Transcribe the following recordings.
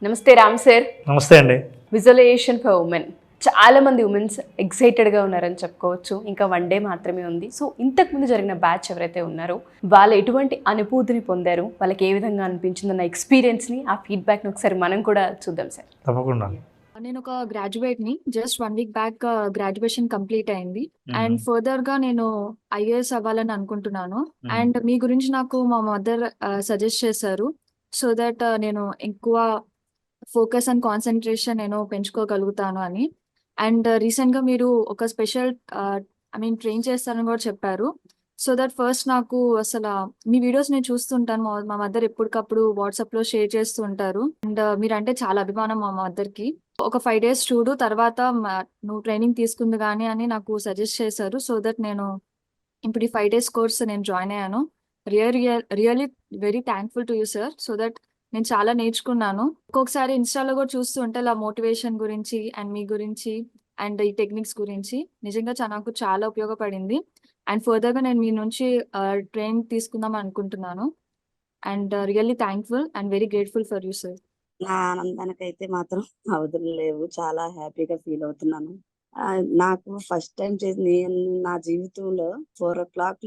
నమస్తే రామ్ సార్. నమస్తే అండి. విజువలైజేషన్ ఫర్ ఉమెన్, చాలా మంది ఉమెన్స్ ఎక్సైటెడ్గా ఉన్నారని చెప్పుకోవచ్చు. ఇంకా 1 డే మాత్రమే ఉంది. సో ఇంతకుముందు జరిగిన బ్యాచ్ ఎవరైతే ఉన్నారో వాళ్ళు ఎటువంటి అనుభూతిని పొందారు, వాళ్ళకి ఏ విధంగా అనిపించిందన్న ఎక్స్పీరియన్స్ని, ఆ ఫీడ్బ్యాక్ని ఒకసారి మనం కూడా చూద్దాం సార్. తప్పకుండా. నేను ఒక గ్రాడ్యుయేట్ని. Just 1 week back graduation complete అయింది. అండ్ ఫర్దర్గా నేను ఐఏఎస్ అవ్వాలని అనుకుంటున్నాను. అండ్ మీ గురించి నాకు మా మదర్ సజెస్ట్ చేశారు. సో దట్ నేను ఎక్కువ ఫోకస్ అండ్ కాన్సన్ట్రేషన్ నేను పెంచుకోగలుగుతాను అని. అండ్ రీసెంట్గా మీరు ఒక స్పెషల్ ట్రైన్ చేస్తారని కూడా చెప్పారు. సో దట్ ఫస్ట్ నాకు అసలు మీ వీడియోస్ నేను చూస్తుంటాను. మా మదర్ ఎప్పటికప్పుడు వాట్సాప్లో షేర్ చేస్తూ ఉంటారు. అండ్ మీరంటే చాలా అభిమానం మా మదర్కి. ఒక 5 days చూడు, తర్వాత నువ్వు ట్రైనింగ్ తీసుకుంది కానీ అని నాకు సజెస్ట్ చేశారు. సో దట్ నేను ఇప్పుడు ఈ 5 days కోర్స్ నేను జాయిన్ అయ్యాను. Really very thankful to you sir. So that నేను చాలా నేర్చుకున్నాను. ఒక్కొక్కసారి ఇన్స్టాలో కూడా చూస్తూ ఉంటే ఇలా మోటివేషన్ గురించి అండ్ మీ గురించి అండ్ ఈ టెక్నిక్స్ గురించి నిజంగా నాకు చాలా ఉపయోగపడింది. అండ్ ఫర్దర్గా నేను మీ నుంచి ట్రైన్ తీసుకుందాం అనుకుంటున్నాను. And really thankful and very grateful for you sir. నా ఆనందానికైతే మాత్రం అవధులు లేవు. చాలా హ్యాపీగా ఫీల్ అవుతున్నాను. నాకు ఫస్ట్ టైం చేసి నేను నా జీవితంలో 4 o'clock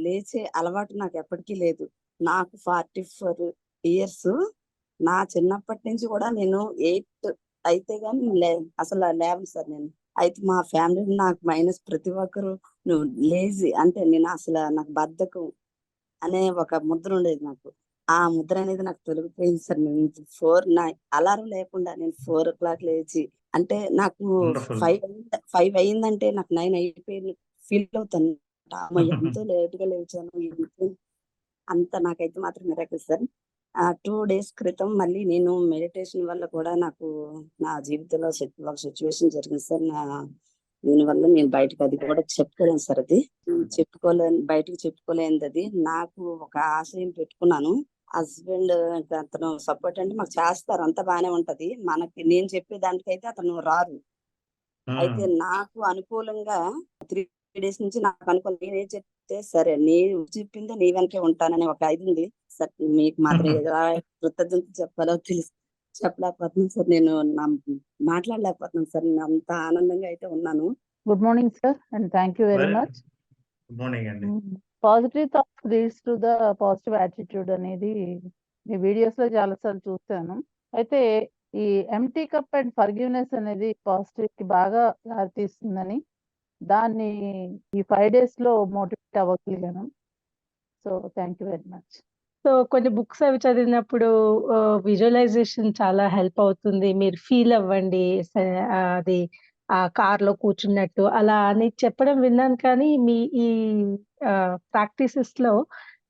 లేచే అలవాటు నాకు ఎప్పటికీ లేదు. నాకు 44 years. నా చిన్నప్పటి నుంచి కూడా నేను 8 అయితే గానీ అసలు లేవను సార్ నేను. అయితే మా ఫ్యామిలీ నాకు మైనస్ ప్రతి ఒక్కరు నువ్వు లేజీ అంటే నేను అసలు నాకు బద్ధకం అనే ఒక ముద్ర ఉండేది నాకు. ఆ ముద్ర అనేది నాకు తొలగిపోయింది సార్. నేను నా అలారం లేకుండా నేను 4 o'clock లేచి అంటే నాకు Wonderful. 5 అయిందంటే నాకు 9 అయిపోయింది ఫీల్ అవుతాను. అమ్మ ఎంతో లేట్ గా లేచాను అంత నాకైతే మాత్రం మిరాకిల్ సార్. 2 days క్రితం మళ్ళీ నేను మెడిటేషన్ వల్ల కూడా నాకు నా జీవితంలో ఒక సిచ్యువేషన్ జరిగింది సార్. దీనివల్ల నేను బయటకు అది కూడా చెప్పుకోలేను సార్. అది బయటకు చెప్పుకోలేనిది. అది నాకు ఒక ఆశయం పెట్టుకున్నాను. హస్బెండ్ అతను సపోర్ట్ అంటే మాకు చేస్తారు, అంతా బాగానే ఉంటది. మనకి నేను చెప్పే దానికైతే అతను రారు. అయితే నాకు అనుకూలంగా 3 days నుంచి నాకు అనుకూలం నేనేం చెప్తే సరే నేను చెప్పిందే నీ వెనకే ఉంటానని ఒక ఇది ఉంది సార్. మీకు మాత్రం ఎలా కృతజ్ఞత చెప్పాలో చెప్పలేకపోతున్నాను సార్. నేను మాట్లాడలేకపోతున్నాను సార్. నేను అంత ఆనందంగా అయితే ఉన్నాను. Good morning sir, and thank you very much. Good morning అండి. Positive thoughts leads to the positive attitude అనేది మీ వీడియోస్ లో చాలాసార్లు చూస్తాను. అయితే ఈ ఎంటీ కప్ అండ్ ఫర్గివ్నెస్ అనేది పాజిటివ్ కి బాగా దారితీస్తుందని, దాన్ని ఈ 5 days లో మోటివేట్ అవ్వగలిగాను. So thank you very much. So కొన్ని బుక్స్ అవి చదివినప్పుడు విజువలైజేషన్ చాలా హెల్ప్ అవుతుంది. మీరు ఫీల్ అవ్వండి, అది ఆ కార్లో కూర్చున్నట్టు అలా అని చెప్పడం విన్నాను. కానీ మీ ఈ ప్రాక్టీసెస్ లో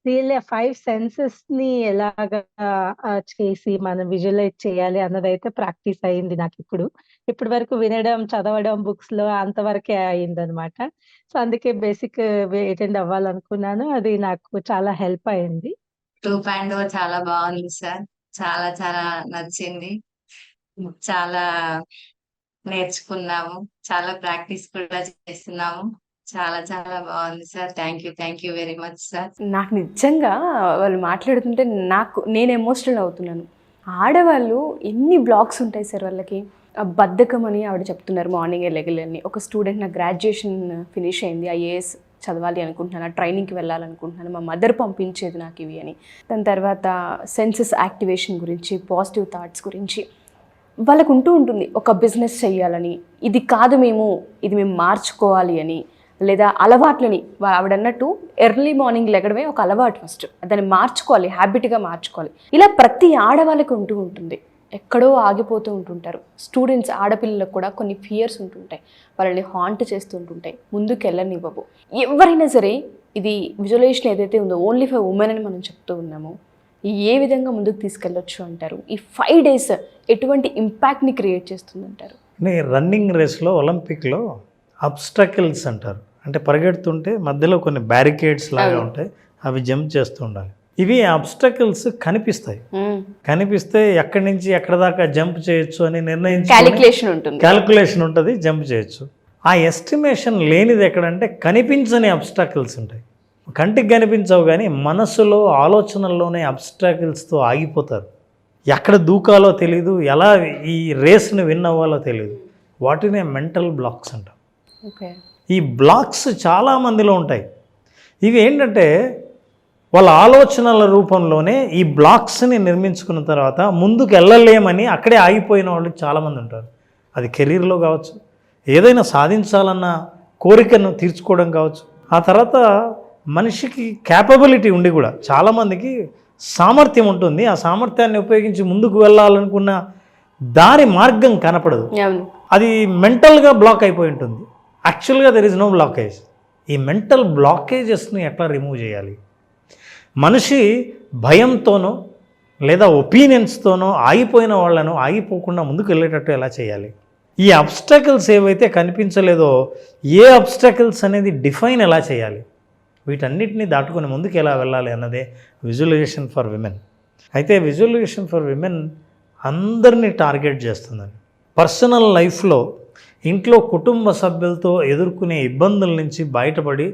రియల్లీ 5 senses ని ఎలాగా చేసి మనం విజువలైజ్ చేయాలి అన్నదైతే ప్రాక్టీస్ అయింది నాకు. ఇప్పటి వరకు వినడం, చదవడం బుక్స్ లో అంతవరకే అయిందనమాట. సో అందుకే బేసిక్ అటెండ్ అవ్వాలనుకున్నాను. అది నాకు చాలా హెల్ప్ అయింది. 2.0 చాలా బాగుంది సార్. చాలా చాలా నచ్చింది. చాలా నేర్చుకున్నాము. చాలా ప్రాక్టీస్ కూడా చేస్తున్నాము. చాలా చాలా బాగుంది sir. Thank you very much sir. నాకు నిజంగా వాళ్ళు మాట్లాడుతుంటే నేను ఎమోషనల్ అవుతున్నాను. ఆడవాళ్ళు ఎన్ని బ్లాగ్స్ ఉంటాయి సార్ వాళ్ళకి. బద్ధకం అని ఆవిడ చెప్తున్నారు, మార్నింగే లెగలని. ఒక స్టూడెంట్ నా గ్రాడ్యుయేషన్ ఫినిష్ అయింది, ఐఏఎస్ చదవాలి అనుకుంటున్నాను, ట్రైనింగ్కి వెళ్ళాలనుకుంటున్నాను, మా మదర్ పంపించేది నాకు ఇవి అని. దాని తర్వాత సెన్సెస్ యాక్టివేషన్ గురించి, పాజిటివ్ థాట్స్ గురించి వాళ్ళకు ఉంటుంది. ఒక బిజినెస్ చెయ్యాలని, ఇది కాదు ఇది మేము మార్చుకోవాలి అని, లేదా అలవాట్లని ఆవిడన్నట్టు ఎర్లీ మార్నింగ్ లెగడమే ఒక అలవాటు. ఫస్ట్ దాన్ని మార్చుకోవాలి, హ్యాబిట్గా మార్చుకోవాలి. ఇలా ప్రతి ఆడవాళ్ళకి ఉంటుంది. ఎక్కడో ఆగిపోతూ ఉంటుంటారు. స్టూడెంట్స్, ఆడపిల్లలకు కూడా కొన్ని ఫియర్స్ ఉంటుంటాయి, వాళ్ళని హాంట్ చేస్తూ ఉంటుంటాయి, ముందుకు వెళ్ళనివ్వవు. ఎవరైనా సరే ఇది విజువలైజేషన్ ఏదైతే ఉందో ఓన్లీ ఫర్ ఉమెన్ అని మనం చెప్తూ ఉన్నాము. ఏ విధంగా ముందుకు తీసుకెళ్ళొచ్చు అంటారు? ఈ 5 days ఎటువంటి ఇంపాక్ట్ని క్రియేట్ చేస్తుందంటారు? రన్నింగ్ రేస్లో ఒలింపిక్లో అబ్స్టకిల్స్ అంటారు. అంటే పరిగెడుతుంటే మధ్యలో కొన్ని బ్యారికేడ్స్ లాగా ఉంటాయి, అవి జంప్ చేస్తూ ఉండాలి. ఇవి అబ్స్టకిల్స్ కనిపిస్తే ఎక్కడి నుంచి ఎక్కడ దాకా జంప్ చేయొచ్చు అని క్యాలిక్యులేషన్ ఉంటుంది, జంప్ చేయొచ్చు. ఆ ఎస్టిమేషన్ లేనిది ఎక్కడంటే కనిపించని అబ్స్టకిల్స్ ఉంటాయి. కంటికి కనిపించవు కానీ మనసులో, ఆలోచనల్లోనే అబ్స్టాకిల్స్తో ఆగిపోతారు. ఎక్కడ దూకాలో తెలియదు, ఎలా ఈ రేస్ని విన్ అవ్వాలో తెలియదు. వాటినే మెంటల్ బ్లాక్స్ అంటాం. ఓకే. ఈ బ్లాక్స్ చాలామందిలో ఉంటాయి. ఇవి ఏంటంటే వాళ్ళ ఆలోచనల రూపంలోనే ఈ బ్లాక్స్ని నిర్మించుకున్న తర్వాత ముందుకు వెళ్ళలేమని అక్కడే ఆగిపోయిన వాళ్ళు చాలామంది ఉంటారు. అది కెరీర్లో కావచ్చు, ఏదైనా సాధించాలన్న కోరికను తీర్చుకోవడం కావచ్చు. ఆ తర్వాత మనిషికి క్యాపబిలిటీ ఉండి కూడా చాలామందికి సామర్థ్యం ఉంటుంది. ఆ సామర్థ్యాన్ని ఉపయోగించి ముందుకు వెళ్ళాలనుకున్న దారి మార్గం కనపడదు. అది మెంటల్గా బ్లాక్ అయిపోయి ఉంటుంది. యాక్చువల్గా దెర్ ఇస్ నో బ్లాకేజ్. ఈ మెంటల్ బ్లాకేజెస్ని ఎట్లా రిమూవ్ చేయాలి? మనిషి భయంతోనో లేదా ఒపీనియన్స్తోనో ఆగిపోయిన వాళ్ళను ఆగిపోకుండా ముందుకు వెళ్ళేటట్టు ఎలా చేయాలి? ఈ అబ్స్టకిల్స్ ఏవైతే కనిపించలేదో ఏ అబ్స్టకిల్స్ అనేది డిఫైన్ ఎలా చేయాలి? వీటన్నిటిని దాటుకొని ముందుకు ఎలా వెళ్ళాలి అన్నదే విజువలైజేషన్ ఫర్ విమెన్. అయితే విజువలైజేషన్ ఫర్ విమెన్ అందరినీ టార్గెట్ చేస్తుందని. పర్సనల్ లైఫ్లో ఇంట్లో కుటుంబ సభ్యులతో ఎదుర్కొనే ఇబ్బందుల నుంచి బయటపడి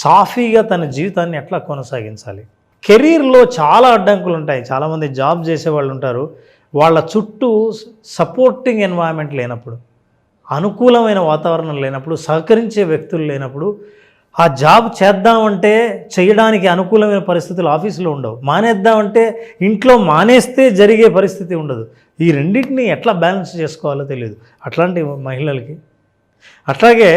సాఫీగా తన జీవితాన్ని ఎట్లా కొనసాగించాలి? కెరీర్లో చాలా అడ్డంకులు ఉంటాయి. చాలామంది జాబ్ చేసేవాళ్ళు ఉంటారు. వాళ్ళ చుట్టూ సపోర్టింగ్ ఎన్వైరన్మెంట్ లేనప్పుడు, అనుకూలమైన వాతావరణం లేనప్పుడు, సహకరించే వ్యక్తులు లేనప్పుడు ఆ జాబ్ చేద్దామంటే చేయడానికి అనుకూలమైన పరిస్థితులు ఆఫీసులో ఉండవు. మానేద్దామంటే ఇంట్లో మానేస్తే జరిగే పరిస్థితి ఉండదు. ఈ రెండింటిని ఎట్లా బ్యాలెన్స్ చేసుకోవాలో తెలియదు అట్లాంటి మహిళలకి. అట్లాగే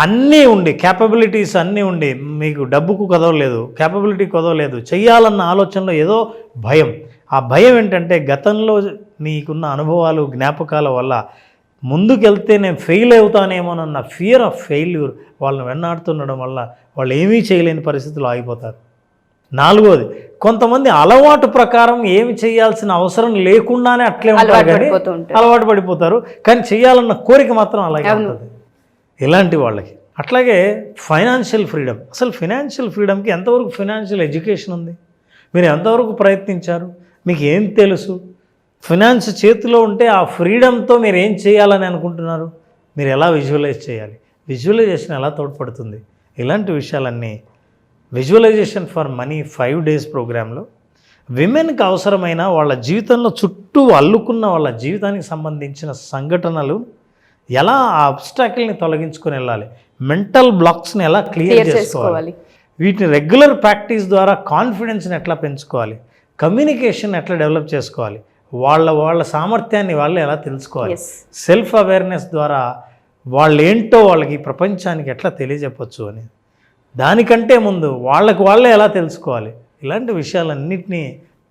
అన్నీ ఉండి, క్యాపబిలిటీస్ అన్నీ ఉండి, మీకు డబ్బుకు కుదవలేదు, క్యాపబిలిటీ కుదవలేదు, చెయ్యాలన్న ఆలోచనలో ఏదో భయం. ఆ భయం ఏంటంటే గతంలో నీకున్న అనుభవాలు, జ్ఞాపకాల వల్ల ముందుకెళ్తే నేను ఫెయిల్ అవుతానేమోనన్న ఫియర్ ఆఫ్ ఫెయిల్యూర్ వాళ్ళని వెన్నాడుతుండడం వల్ల వాళ్ళు ఏమీ చేయలేని పరిస్థితులు ఆగిపోతారు. నాలుగోది, కొంతమంది అలవాటు ప్రకారం ఏమి చేయాల్సిన అవసరం లేకుండానే అట్లే ఉంటారు, కానీ అలవాటు పడిపోతారు, కానీ చేయాలన్న కోరిక మాత్రం అలాగే ఉంటుంది ఇలాంటి వాళ్ళకి. అట్లాగే ఫైనాన్షియల్ ఫ్రీడమ్. అసలు ఫైనాన్షియల్ ఫ్రీడమ్కి ఎంతవరకు ఫైనాన్షియల్ ఎడ్యుకేషన్ ఉంది? మీరు ఎంతవరకు ప్రయత్నించారు? మీకు ఏం తెలుసు? ఫైనాన్స్ చేతిలో ఉంటే ఆ ఫ్రీడమ్తో మీరు ఏం చేయాలని అనుకుంటున్నారు? మీరు ఎలా విజువలైజ్ చేయాలి? విజువలైజేషన్ ఎలా తోడ్పడుతుంది? ఇలాంటి విషయాలన్నీ విజువలైజేషన్ ఫర్ మనీ 5 days ప్రోగ్రాంలో విమెన్కి అవసరమైన వాళ్ళ జీవితంలో చుట్టూ అల్లుకున్న వాళ్ళ జీవితానికి సంబంధించిన సంఘటనలు ఎలా ఆ అబ్స్టాకిల్ని తొలగించుకొని వెళ్ళాలి, మెంటల్ బ్లాక్స్ని ఎలా క్లియర్ చేసుకోవాలి, వీటిని రెగ్యులర్ ప్రాక్టీస్ ద్వారా కాన్ఫిడెన్స్ని ఎట్లా పెంచుకోవాలి, కమ్యూనికేషన్ ఎట్లా డెవలప్ చేసుకోవాలి, వాళ్ళ సామర్థ్యాన్ని వాళ్ళు ఎలా తెలుసుకోవాలి, సెల్ఫ్ అవేర్నెస్ ద్వారా వాళ్ళు ఏంటో వాళ్ళకి ప్రపంచానికి ఎట్లా తెలియజెప్పచ్చు అని, దానికంటే ముందు వాళ్ళే ఎలా తెలుసుకోవాలి, ఇలాంటి విషయాలన్నింటినీ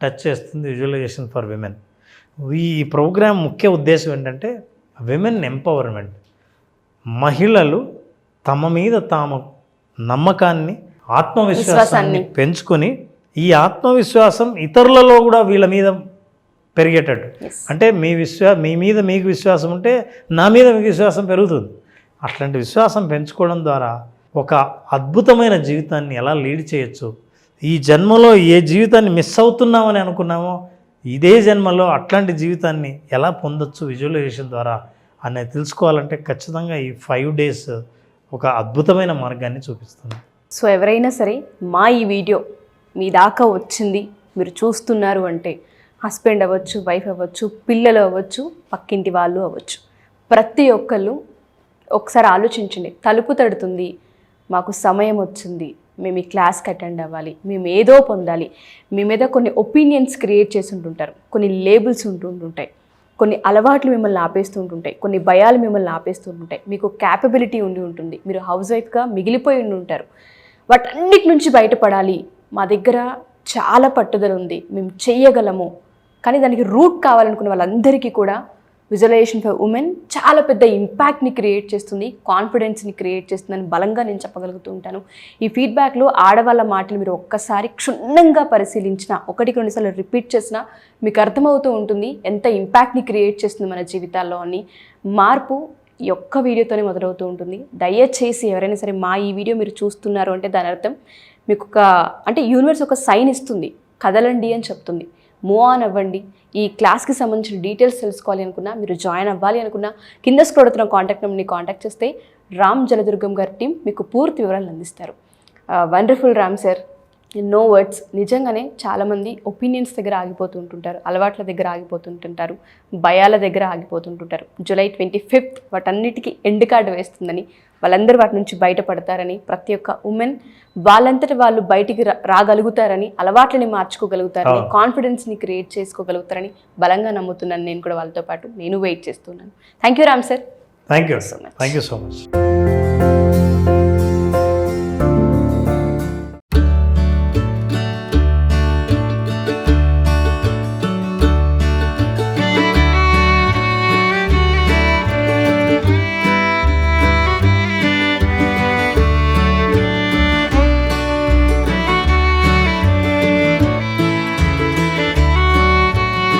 టచ్ చేస్తుంది విజువలైజేషన్ ఫర్ విమెన్. ఈ ప్రోగ్రాం ముఖ్య ఉద్దేశం ఏంటంటే విమెన్ ఎంపవర్మెంట్. మహిళలు తమ మీద తాము నమ్మకాన్ని, ఆత్మవిశ్వాసాన్ని పెంచుకొని ఈ ఆత్మవిశ్వాసం ఇతరులలో కూడా వీళ్ళ మీద పెరిగేటట్టు. అంటే మీ మీద మీకు విశ్వాసం ఉంటే నా మీద మీకు విశ్వాసం పెరుగుతుంది. అట్లాంటి విశ్వాసం పెంచుకోవడం ద్వారా ఒక అద్భుతమైన జీవితాన్ని ఎలా లీడ్ చేయొచ్చు, ఈ జన్మలో ఏ జీవితాన్ని మిస్ అవుతున్నామని అనుకున్నామో ఇదే జన్మలో అట్లాంటి జీవితాన్ని ఎలా పొందొచ్చు విజువలైజేషన్ ద్వారా అనేది తెలుసుకోవాలంటే ఖచ్చితంగా ఈ 5 days ఒక అద్భుతమైన మార్గాన్ని చూపిస్తుంది. సో ఎవరైనా సరే మా ఈ వీడియో మీ దాకా వచ్చింది, మీరు చూస్తున్నారు అంటే హస్బెండ్ అవ్వచ్చు, వైఫ్ అవ్వచ్చు, పిల్లలు అవ్వచ్చు, పక్కింటి వాళ్ళు అవ్వచ్చు, ప్రతి ఒక్కళ్ళు ఒకసారి ఆలోచించండి. తలుపు తడుతుంది, మాకు సమయం వచ్చింది, మేము ఈ క్లాస్కి అటెండ్ అవ్వాలి, మేము ఏదో పొందాలి, మీ మీద కొన్ని ఒపీనియన్స్ క్రియేట్ చేసి ఉంటుంటారు, కొన్ని లేబుల్స్ ఉంటుంటాయి, కొన్ని అలవాట్లు మిమ్మల్ని ఆపేస్తుంటుంటాయి, కొన్ని భయాలు మిమ్మల్ని ఆపేస్తుంటాయి, మీకు క్యాపబిలిటీ ఉండి ఉంటుంది, మీరు హౌస్ వైఫ్గా మిగిలిపోయి ఉంటారు. వాటన్నిటి నుంచి బయటపడాలి, మా దగ్గర చాలా పట్టుదల ఉంది, మేము చెయ్యగలము, కానీ దానికి రూట్ కావాలనుకునే వాళ్ళందరికీ కూడా విజువలైజేషన్ ఫర్ ఉమెన్ చాలా పెద్ద ఇంపాక్ట్ని క్రియేట్ చేస్తుంది, కాన్ఫిడెన్స్ని క్రియేట్ చేస్తుందని బలంగా నేను చెప్పగలుగుతూ ఉంటాను. ఈ ఫీడ్బ్యాక్లో ఆడవాళ్ళ మాటలు మీరు ఒక్కసారి క్షుణ్ణంగా పరిశీలించిన, 1-2 సార్లు రిపీట్ చేసినా మీకు అర్థమవుతూ ఉంటుంది ఎంత ఇంపాక్ట్ని క్రియేట్ చేస్తుంది మన జీవితాల్లో అని. మార్పు ఈ ఒక్క వీడియోతోనే మొదలవుతూ ఉంటుంది. దయచేసి ఎవరైనా సరే మా ఈ వీడియో మీరు చూస్తున్నారు అంటే దాని అర్థం మీకు అంటే యూనివర్స్ ఒక సైన్ ఇస్తుంది, కదలండి అని చెప్తుంది, మూవ్ ఆన్ అవ్వండి. ఈ క్లాస్కి సంబంధించిన డీటెయిల్స్ తెలుసుకోవాలి అనుకున్నా, మీరు జాయిన్ అవ్వాలి అనుకున్నా కింద స్క్రోల్ అవుతున్న కాంటాక్ట్ నెంబర్ని కాంటాక్ట్ చేస్తే రామ్ జలదుర్గం గారి టీం మీకు పూర్తి వివరాలు అందిస్తారు. Wonderful Ram sir, no words. నిజంగానే చాలామంది ఒపీనియన్స్ దగ్గర ఆగిపోతుంటుంటారు, అలవాట్ల దగ్గర ఆగిపోతుంటుంటారు, భయాల దగ్గర ఆగిపోతుంటుంటారు. జూలై 25th వాటన్నిటికీ ఎండ్ కార్డు వేస్తుందని, వాళ్ళందరూ వాటి నుంచి బయటపడతారని, ప్రతి ఒక్క ఉమెన్ వాళ్ళంతటి వాళ్ళు బయటికి రాగలుగుతారని, అలవాట్లని మార్చుకోగలుగుతారని, కాన్ఫిడెన్స్ని క్రియేట్ చేసుకోగలుగుతారని బలంగా నమ్ముతున్నాను. నేను కూడా వాళ్ళతో పాటు నేను వెయిట్ చేస్తున్నాను. Thank you Ram sir. Thank you so much.